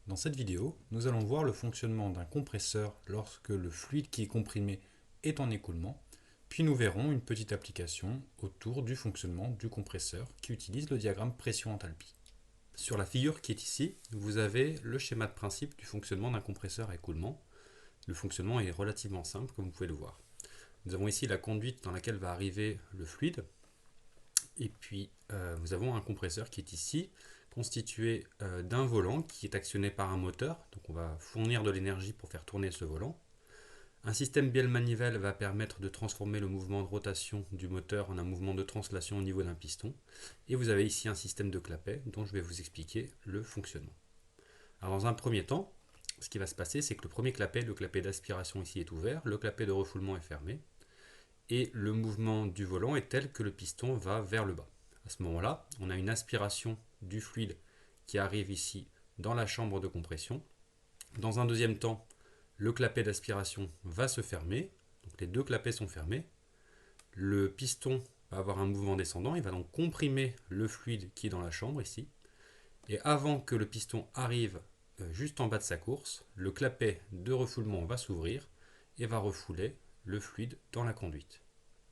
Dans cette vidéo, nous allons voir le fonctionnement d'un compresseur lorsque le fluide qui est comprimé est en écoulement, puis nous verrons une petite application autour du fonctionnement du compresseur qui utilise le diagramme pression-enthalpie. Sur la figure qui est ici, vous avez le schéma de principe du fonctionnement d'un compresseur à écoulement. Le fonctionnement est relativement simple, comme vous pouvez le voir. Nous avons ici la conduite dans laquelle va arriver le fluide, et puis nous avons un compresseur qui est ici, constitué d'un volant qui est actionné par un moteur, donc on va fournir de l'énergie pour faire tourner ce volant. Un système bielle-manivelle va permettre de transformer le mouvement de rotation du moteur en un mouvement de translation au niveau d'un piston. Et vous avez ici un système de clapet dont je vais vous expliquer le fonctionnement. Alors dans un premier temps, ce qui va se passer, c'est que le premier clapet, le clapet d'aspiration ici est ouvert, le clapet de refoulement est fermé, et le mouvement du volant est tel que le piston va vers le bas. À ce moment-là, on a une aspiration du fluide qui arrive ici dans la chambre de compression. Dans un deuxième temps, le clapet d'aspiration va se fermer, donc les deux clapets sont fermés. Le piston va avoir un mouvement descendant, il va donc comprimer le fluide qui est dans la chambre ici. Et avant que le piston arrive juste en bas de sa course, le clapet de refoulement va s'ouvrir et va refouler le fluide dans la conduite.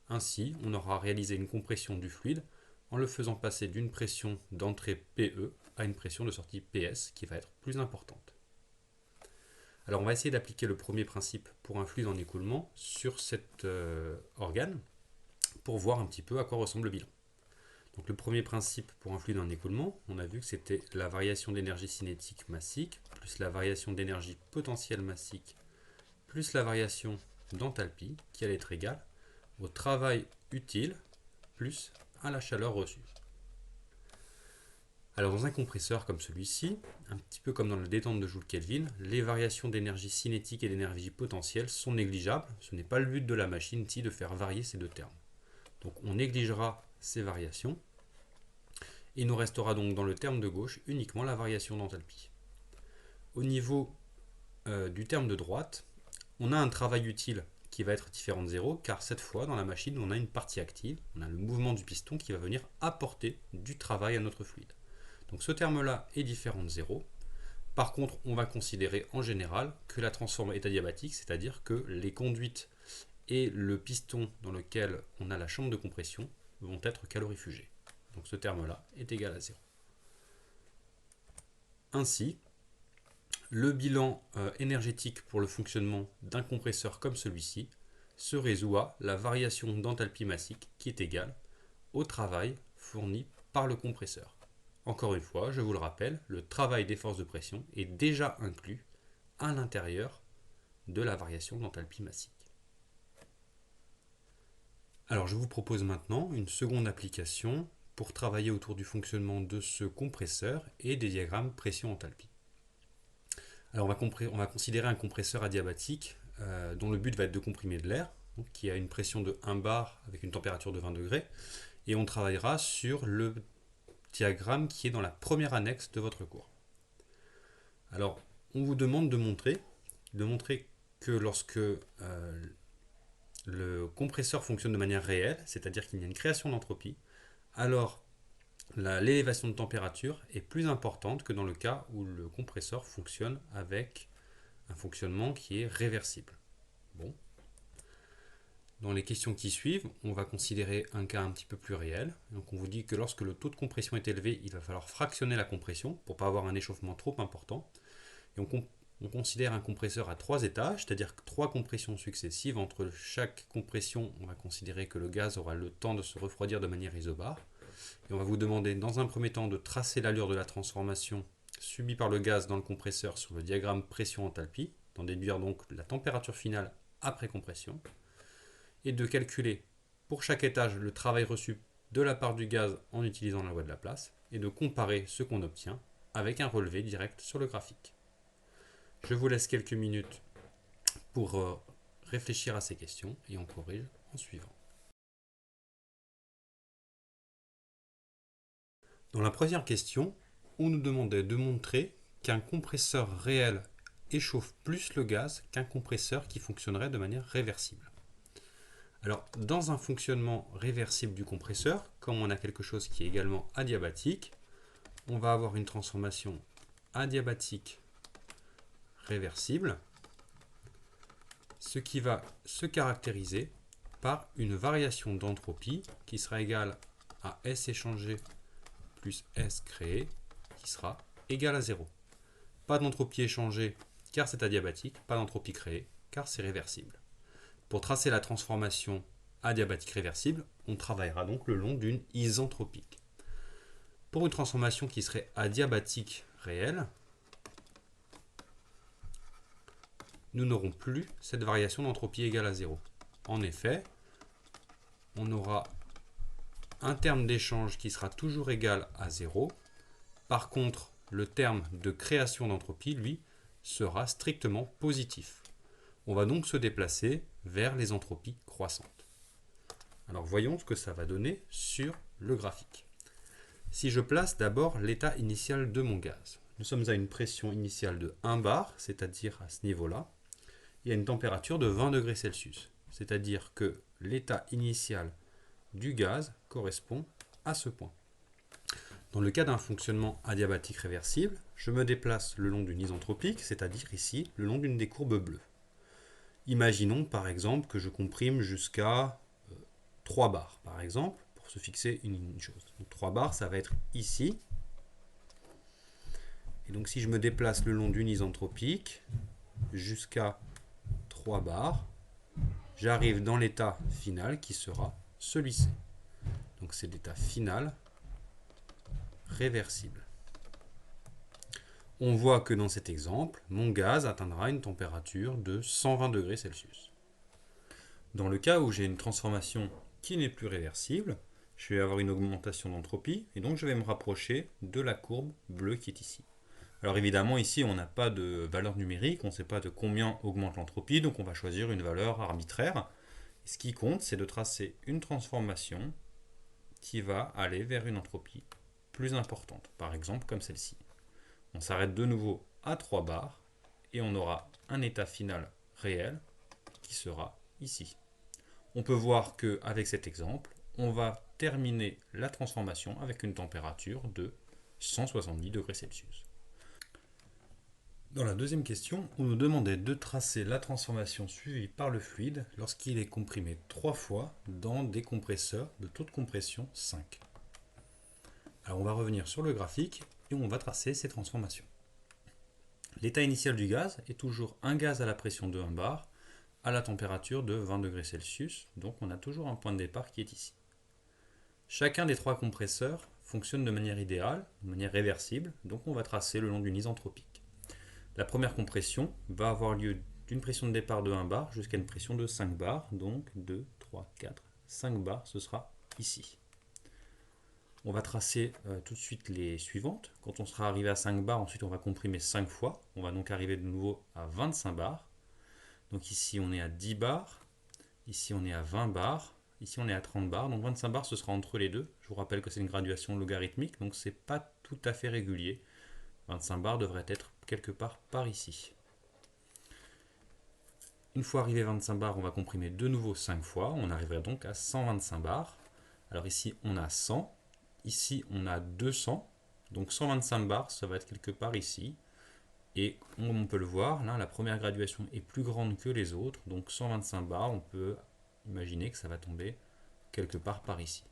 Ainsi, on aura réalisé une compression du fluide en le faisant passer d'une pression d'entrée PE à une pression de sortie PS qui va être plus importante. Alors on va essayer d'appliquer le premier principe pour un fluide en écoulement sur cet organe pour voir un petit peu à quoi ressemble le bilan. Donc le premier principe pour un fluide en écoulement, on a vu que c'était la variation d'énergie cinétique massique plus la variation d'énergie potentielle massique plus la variation d'enthalpie qui allait être égale au travail utile plus à la chaleur reçue. Alors dans un compresseur comme celui-ci, un petit peu comme dans la détente de Joule-Kelvin, les variations d'énergie cinétique et d'énergie potentielle sont négligeables. Ce n'est pas le but de la machine ici de faire varier ces deux termes. Donc on négligera ces variations. Il nous restera donc dans le terme de gauche uniquement la variation d'enthalpie. Au niveau du terme de droite, on a un travail utile qui va être différent de 0, car cette fois dans la machine on a une partie active, on a le mouvement du piston qui va venir apporter du travail à notre fluide. Donc ce terme-là est différent de 0. Par contre, on va considérer en général que la transforme est adiabatique, c'est-à-dire que les conduites et le piston dans lequel on a la chambre de compression vont être calorifugés. Donc ce terme-là est égal à 0. Ainsi, le bilan énergétique pour le fonctionnement d'un compresseur comme celui-ci se résout à la variation d'enthalpie massique qui est égale au travail fourni par le compresseur. Encore une fois, je vous le rappelle, le travail des forces de pression est déjà inclus à l'intérieur de la variation d'enthalpie massique. Alors je vous propose maintenant une seconde application pour travailler autour du fonctionnement de ce compresseur et des diagrammes pression-enthalpie. Alors on va considérer un compresseur adiabatique dont le but va être de comprimer de l'air, qui a une pression de 1 bar avec une température de 20 degrés, et on travaillera sur le diagramme qui est dans la première annexe de votre cours. Alors, on vous demande de montrer que lorsque le compresseur fonctionne de manière réelle, c'est-à-dire qu'il y a une création d'entropie, alors l'élévation de température est plus importante que dans le cas où le compresseur fonctionne avec un fonctionnement qui est réversible. Bon. Dans les questions qui suivent, on va considérer un cas un petit peu plus réel. Donc on vous dit que lorsque le taux de compression est élevé, il va falloir fractionner la compression pour ne pas avoir un échauffement trop important. Et on considère un compresseur à 3 étages, c'est-à-dire 3 compressions successives. Entre chaque compression, on va considérer que le gaz aura le temps de se refroidir de manière isobare. Et on va vous demander dans un premier temps de tracer l'allure de la transformation subie par le gaz dans le compresseur sur le diagramme pression-enthalpie, d'en déduire donc la température finale après compression, et de calculer pour chaque étage le travail reçu de la part du gaz en utilisant la loi de Laplace, et de comparer ce qu'on obtient avec un relevé direct sur le graphique. Je vous laisse quelques minutes pour réfléchir à ces questions et on corrige en suivant. Dans la première question, on nous demandait de montrer qu'un compresseur réel échauffe plus le gaz qu'un compresseur qui fonctionnerait de manière réversible. Alors, dans un fonctionnement réversible du compresseur, comme on a quelque chose qui est également adiabatique, on va avoir une transformation adiabatique réversible, ce qui va se caractériser par une variation d'entropie qui sera égale à S échangé plus S créé, qui sera égal à 0. Pas d'entropie échangée car c'est adiabatique, pas d'entropie créée car c'est réversible. Pour tracer la transformation adiabatique réversible, on travaillera donc le long d'une isentropique. Pour une transformation qui serait adiabatique réelle, nous n'aurons plus cette variation d'entropie égale à 0. En effet, on aura un terme d'échange qui sera toujours égal à 0. Par contre, le terme de création d'entropie, lui, sera strictement positif. On va donc se déplacer vers les entropies croissantes. Alors voyons ce que ça va donner sur le graphique. Si je place d'abord l'état initial de mon gaz, nous sommes à une pression initiale de 1 bar, c'est-à-dire à ce niveau-là, et à une température de 20 degrés Celsius, c'est-à-dire que l'état initial du gaz correspond à ce point. Dans le cas d'un fonctionnement adiabatique réversible, je me déplace le long d'une isentropique, c'est-à-dire ici, le long d'une des courbes bleues. Imaginons par exemple que je comprime jusqu'à 3 bars, par exemple, pour se fixer une chose. Donc 3 bars, ça va être ici. Et donc si je me déplace le long d'une isentropique jusqu'à 3 bars, j'arrive dans l'état final qui sera celui-ci. Donc c'est l'état final réversible. On voit que dans cet exemple, mon gaz atteindra une température de 120 degrés Celsius. Dans le cas où j'ai une transformation qui n'est plus réversible, je vais avoir une augmentation d'entropie et donc je vais me rapprocher de la courbe bleue qui est ici. Alors évidemment ici on n'a pas de valeur numérique, on ne sait pas de combien augmente l'entropie, donc on va choisir une valeur arbitraire. Et ce qui compte, c'est de tracer une transformation qui va aller vers une entropie plus importante, par exemple comme celle-ci. On s'arrête de nouveau à 3 bars et on aura un état final réel qui sera ici. On peut voir qu'avec cet exemple, on va terminer la transformation avec une température de 170 degrés Celsius. Dans la deuxième question, on nous demandait de tracer la transformation suivie par le fluide lorsqu'il est comprimé 3 fois dans des compresseurs de taux de compression 5. Alors on va revenir sur le graphique et on va tracer ces transformations. L'état initial du gaz est toujours un gaz à la pression de 1 bar à la température de 20 degrés Celsius, donc on a toujours un point de départ qui est ici. Chacun des 3 compresseurs fonctionne de manière idéale, de manière réversible, donc on va tracer le long d'une isentropique. La première compression va avoir lieu d'une pression de départ de 1 bar jusqu'à une pression de 5 bars, donc 2, 3, 4, 5 bars, ce sera ici. On va tracer tout de suite les suivantes. Quand on sera arrivé à 5 bars, ensuite on va comprimer 5 fois. On va donc arriver de nouveau à 25 bars. Donc ici on est à 10 bars, ici on est à 20 bars, ici on est à 30 bars. Donc 25 bars ce sera entre les deux. Je vous rappelle que c'est une graduation logarithmique, donc c'est pas tout à fait régulier. 25 bars devrait être quelque part par ici. Une fois arrivé à 25 bars, on va comprimer de nouveau 5 fois. On arriverait donc à 125 bars. Alors ici on a 100. Ici, on a 200, donc 125 bars, ça va être quelque part ici. Et on peut le voir, là, la première graduation est plus grande que les autres, donc 125 bars, on peut imaginer que ça va tomber quelque part par ici.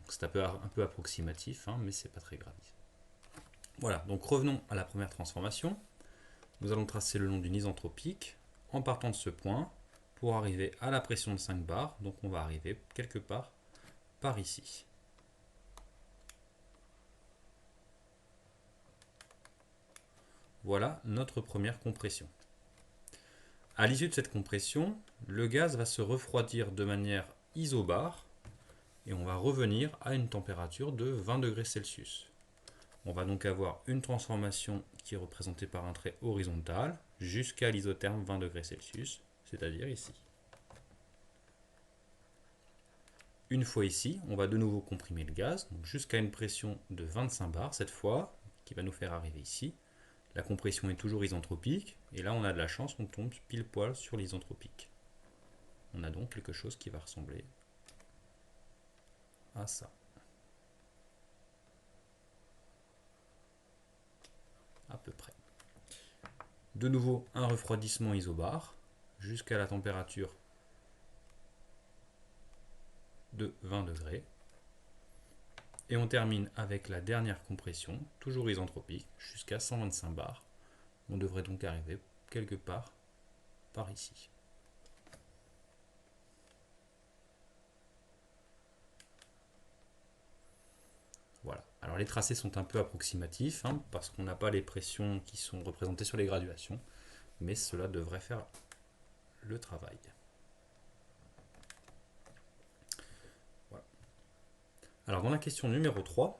C'est un peu approximatif, hein, mais c'est pas très grave. Voilà, donc revenons à la première transformation. Nous allons tracer le long d'une isentropique en partant de ce point pour arriver à la pression de 5 bars, donc on va arriver quelque part par ici. Voilà notre première compression. À l'issue de cette compression, le gaz va se refroidir de manière isobare et on va revenir à une température de 20 degrés Celsius. On va donc avoir une transformation qui est représentée par un trait horizontal jusqu'à l'isotherme 20 degrés Celsius, c'est-à-dire ici. Une fois ici, on va de nouveau comprimer le gaz, jusqu'à une pression de 25 bars cette fois, qui va nous faire arriver ici. La compression est toujours isentropique, et là on a de la chance, on tombe pile poil sur l'isentropique. On a donc quelque chose qui va ressembler à ça. À peu près. De nouveau, un refroidissement isobar jusqu'à la température de 20 degrés. Et on termine avec la dernière compression, toujours isentropique, jusqu'à 125 bars. On devrait donc arriver quelque part par ici. Voilà. Alors les tracés sont un peu approximatifs, parce qu'on n'a pas les pressions qui sont représentées sur les graduations, mais cela devrait faire le travail. Voilà. Alors dans la question numéro 3,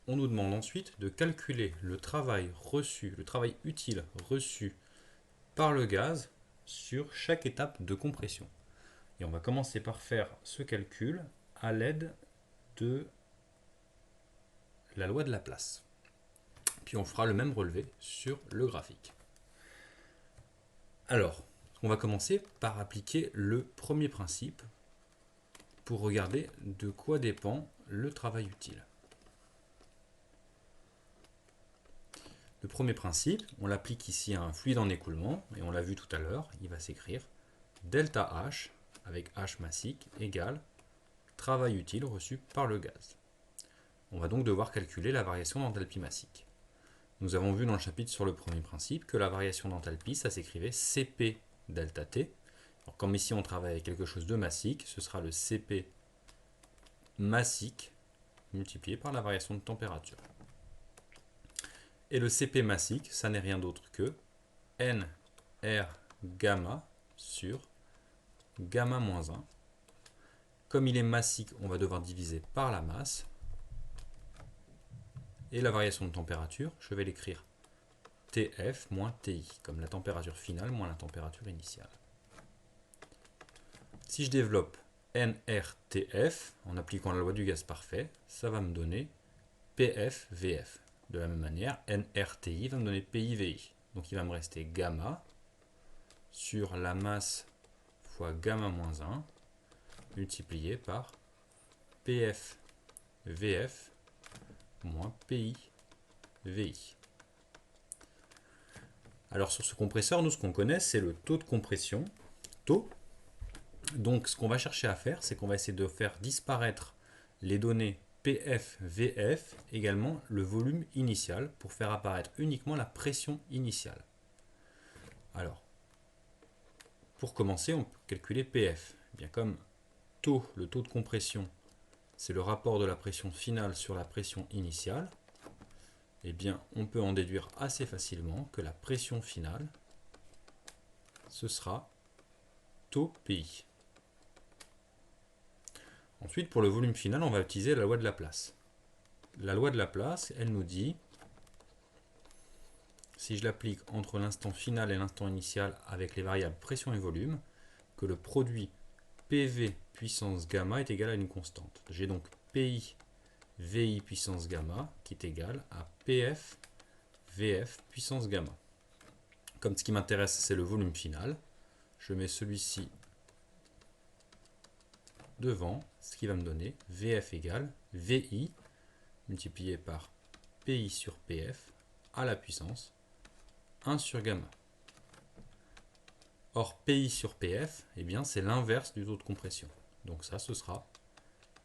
on nous demande ensuite de calculer le travail reçu, le travail utile reçu par le gaz sur chaque étape de compression. Et on va commencer par faire ce calcul à l'aide de la loi de Laplace. Puis on fera le même relevé sur le graphique. Alors, on va commencer par appliquer le premier principe pour regarder de quoi dépend le travail utile. Le premier principe, on l'applique ici à un fluide en écoulement, et on l'a vu tout à l'heure, il va s'écrire delta H, avec H massique, égale travail utile reçu par le gaz. On va donc devoir calculer la variation d'enthalpie massique. Nous avons vu dans le chapitre sur le premier principe que la variation d'enthalpie, ça s'écrivait Cp delta T. Alors, comme ici on travaille avec quelque chose de massique, ce sera le Cp massique multiplié par la variation de température. Et le Cp massique, ça n'est rien d'autre que NR gamma sur gamma moins 1. Comme il est massique, on va devoir diviser par la masse. Et la variation de température, je vais l'écrire Tf moins Ti, comme la température finale moins la température initiale. Si je développe NRTF, en appliquant la loi du gaz parfait, ça va me donner PF-VF. De la même manière, NRTI va me donner PI-VI. Donc il va me rester gamma sur la masse fois gamma moins 1 multiplié par PF-VF moins PI-VI. Alors sur ce compresseur, nous ce qu'on connaît, c'est le taux de compression, taux. Donc ce qu'on va chercher à faire, c'est qu'on va essayer de faire disparaître les données PF, VF, également le volume initial, pour faire apparaître uniquement la pression initiale. Alors, pour commencer, on peut calculer PF. Eh bien, comme taux, le taux de compression, c'est le rapport de la pression finale sur la pression initiale, eh bien, on peut en déduire assez facilement que la pression finale, ce sera taux PI. Ensuite, pour le volume final, on va utiliser la loi de Laplace. La loi de Laplace, elle nous dit, si je l'applique entre l'instant final et l'instant initial avec les variables pression et volume, que le produit PV puissance gamma est égal à une constante. J'ai donc PI VI puissance gamma qui est égal à PF VF puissance gamma. Comme ce qui m'intéresse, c'est le volume final, je mets celui-ci devant, ce qui va me donner VF égale VI multiplié par PI sur PF à la puissance 1 sur gamma. Or, PI sur PF, eh bien, c'est l'inverse du taux de compression. Donc ça, ce sera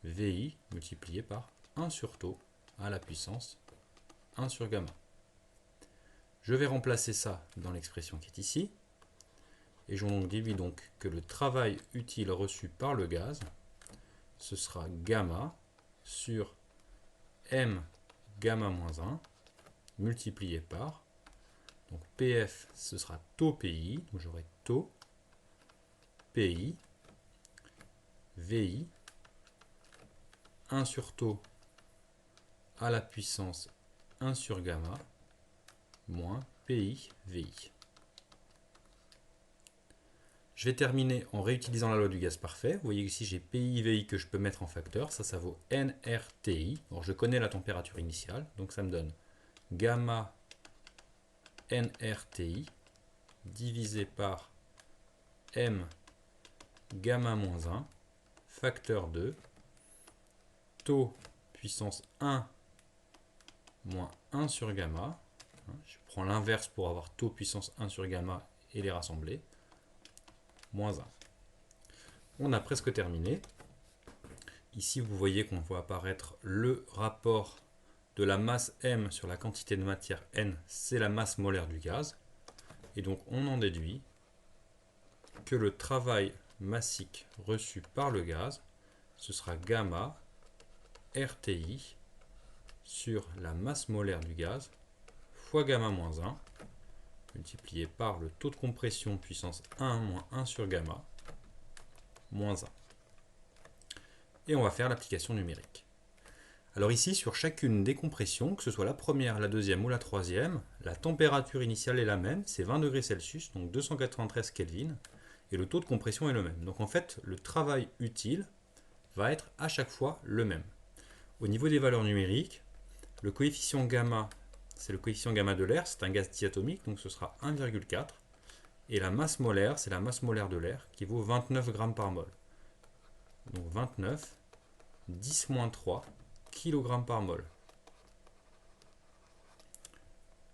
VI multiplié par 1 sur taux à la puissance 1 sur gamma. Je vais remplacer ça dans l'expression qui est ici. Et je déduis donc que le travail utile reçu par le gaz, ce sera gamma sur M gamma moins 1 multiplié par, donc PF ce sera taux PI, donc j'aurai taux PI VI 1 sur taux à la puissance 1 sur gamma moins PI VI. Je vais terminer en réutilisant la loi du gaz parfait. Vous voyez ici j'ai PI VI que je peux mettre en facteur, ça vaut NRTI. Alors je connais la température initiale, donc ça me donne gamma NRTI divisé par M gamma moins 1 facteur 2 taux puissance 1 moins 1 sur gamma. Je prend l'inverse pour avoir taux puissance 1 sur gamma et les rassembler. Moins 1. On a presque terminé. Ici, vous voyez qu'on voit apparaître le rapport de la masse M sur la quantité de matière N, c'est la masse molaire du gaz. Et donc, on en déduit que le travail massique reçu par le gaz, ce sera gamma RTI sur la masse molaire du gaz fois gamma moins 1, multiplié par le taux de compression puissance 1 moins 1 sur gamma, moins 1. Et on va faire l'application numérique. Alors ici, sur chacune des compressions, que ce soit la première, la deuxième ou la troisième, la température initiale est la même, c'est 20 degrés Celsius, donc 293 Kelvin, et le taux de compression est le même. Donc en fait, le travail utile va être à chaque fois le même. Au niveau des valeurs numériques, le coefficient gamma, c'est le coefficient gamma de l'air, c'est un gaz diatomique, donc ce sera 1,4. Et la masse molaire, c'est la masse molaire de l'air, qui vaut 29 grammes par mol. Donc 29, 10-3 kg par mol.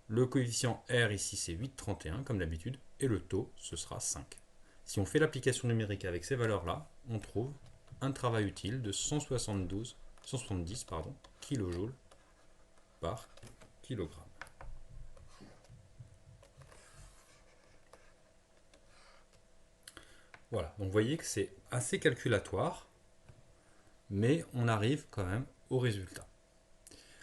Le coefficient R ici, c'est 8,31 comme d'habitude, et le taux, ce sera 5. Si on fait l'application numérique avec ces valeurs-là, on trouve un travail utile de 170 kJ par kilogramme. Voilà, donc vous voyez que c'est assez calculatoire, mais on arrive quand même au résultat.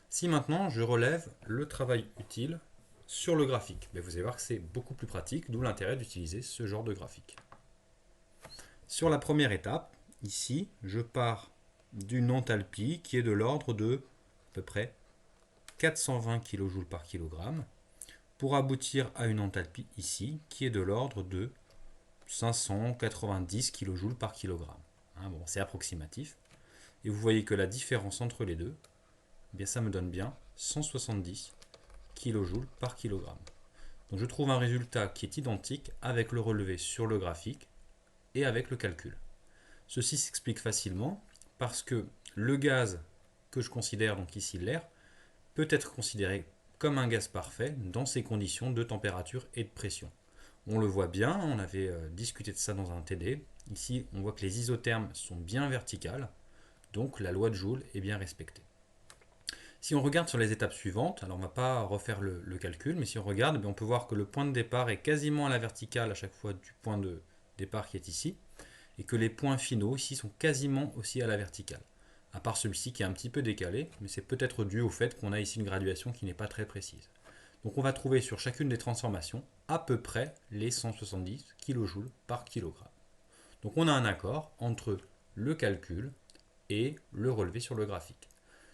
Si maintenant je relève le travail utile sur le graphique, vous allez voir que c'est beaucoup plus pratique, d'où l'intérêt d'utiliser ce genre de graphique. Sur la première étape, ici, je pars d'une enthalpie qui est de l'ordre de à peu près 420 kJ par kilogramme, pour aboutir à une enthalpie ici qui est de l'ordre de 590 kJ par kilogramme. Bon, c'est approximatif. Et vous voyez que la différence entre les deux, ça me donne bien 170 kJ par kilogramme. Donc je trouve un résultat qui est identique avec le relevé sur le graphique et avec le calcul. Ceci s'explique facilement parce que le gaz que je considère, donc ici l'air, peut être considéré comme un gaz parfait dans ses conditions de température et de pression. On le voit bien, on avait discuté de ça dans un TD. Ici, on voit que les isothermes sont bien verticales, donc la loi de Joule est bien respectée. Si on regarde sur les étapes suivantes, alors on ne va pas refaire le calcul, mais si on regarde, on peut voir que le point de départ est quasiment à la verticale à chaque fois du point de départ qui est ici, et que les points finaux ici sont quasiment aussi à la verticale. À part celui-ci qui est un petit peu décalé, mais c'est peut-être dû au fait qu'on a ici une graduation qui n'est pas très précise. Donc on va trouver sur chacune des transformations à peu près les 170 kJ par kilogramme. Donc on a un accord entre le calcul et le relevé sur le graphique.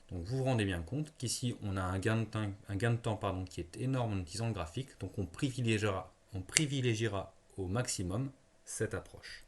Donc vous vous rendez bien compte qu'ici on a un gain de temps qui est énorme en utilisant le graphique, donc on privilégiera au maximum cette approche.